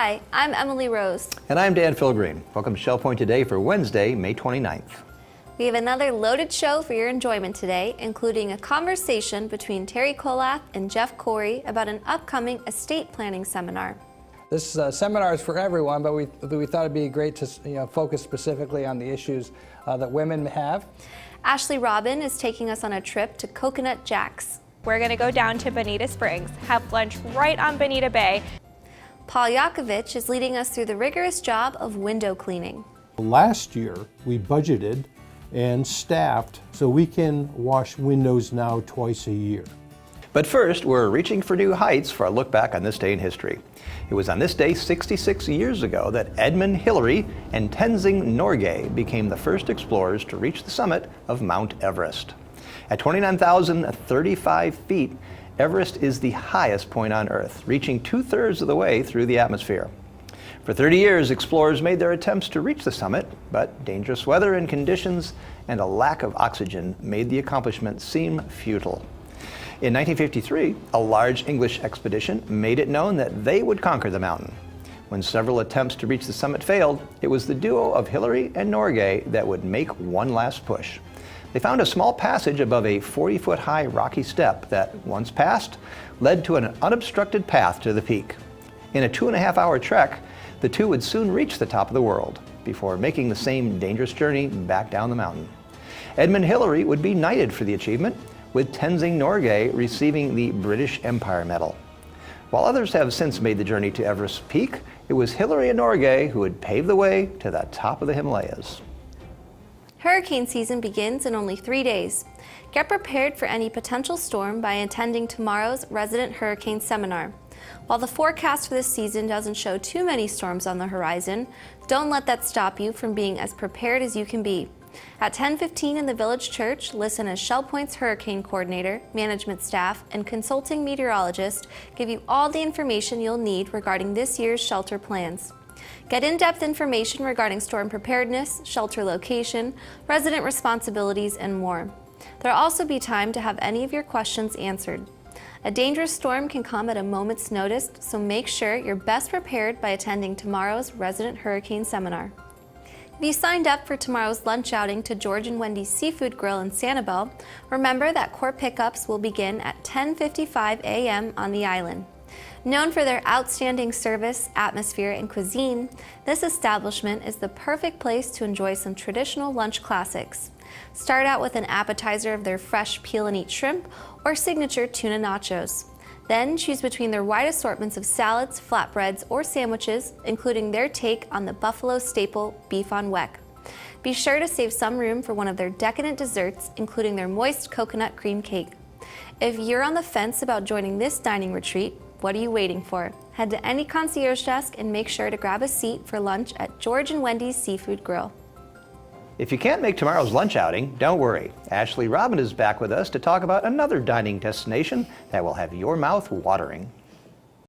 Hi, I'm Emily Rose. And I'm Dan Philgreen. Welcome to Shell Point Today for Wednesday, May 29th. We have another loaded show for your enjoyment today, including a conversation between Terry Kolath and Jeff Corey about an upcoming estate planning seminar. This seminar is for everyone, but we thought it'd be great to focus specifically on the issues that women have. Ashley Robin is taking us on a trip to Coconut Jack's. We're going to go down to Bonita Springs, have lunch right on Bonita Bay. Paul Yakovich is leading us through the rigorous job of window cleaning. Last year, we budgeted and staffed so we can wash windows now twice a year. But first, we're reaching for new heights for a look back on this day in history. It was on this day 66 years ago that Edmund Hillary and Tenzing Norgay became the first explorers to reach the summit of Mount Everest. At 29,035 feet, Everest is the highest point on Earth, reaching 2/3 of the way through the atmosphere. For 30 years, explorers made their attempts to reach the summit, but dangerous weather and conditions and a lack of oxygen made the accomplishment seem futile. In 1953, a large English expedition made it known that they would conquer the mountain. When several attempts to reach the summit failed, it was the duo of Hillary and Norgay that would make one last push. They found a small passage above a 40-foot-high rocky step that, once passed, led to an unobstructed path to the peak. In a 2.5-hour trek, the two would soon reach the top of the world, before making the same dangerous journey back down the mountain. Edmund Hillary would be knighted for the achievement, with Tenzing Norgay receiving the British Empire Medal. While others have since made the journey to Everest Peak, it was Hillary and Norgay who would pave the way to the top of the Himalayas. Hurricane season begins in only 3 days. Get prepared for any potential storm by attending tomorrow's Resident Hurricane Seminar. While the forecast for this season doesn't show too many storms on the horizon, don't let that stop you from being as prepared as you can be. At 10:15 in the Village Church, listen as Shell Point's hurricane coordinator, management staff, and consulting meteorologist give you all the information you'll need regarding this year's shelter plans. Get in-depth information regarding storm preparedness, shelter location, resident responsibilities, and more. There'll also be time to have any of your questions answered. A dangerous storm can come at a moment's notice, so make sure you're best prepared by attending tomorrow's Resident Hurricane Seminar. If you signed up for tomorrow's lunch outing to George and Wendy's Seafood Grill in Sanibel, remember that core pickups will begin at 10:55 a.m. on the island. Known for their outstanding service, atmosphere, and cuisine, this establishment is the perfect place to enjoy some traditional lunch classics. Start out with an appetizer of their fresh peel and eat shrimp or signature tuna nachos. Then choose between their wide assortments of salads, flatbreads, or sandwiches, including their take on the Buffalo staple beef on weck. Be sure to save some room for one of their decadent desserts, including their moist coconut cream cake. If you're on the fence about joining this dining retreat, what are you waiting for? Head to any concierge desk and make sure to grab a seat for lunch at George and Wendy's Seafood Grill. If you can't make tomorrow's lunch outing, don't worry. Ashley Robin is back with us to talk about another dining destination that will have your mouth watering.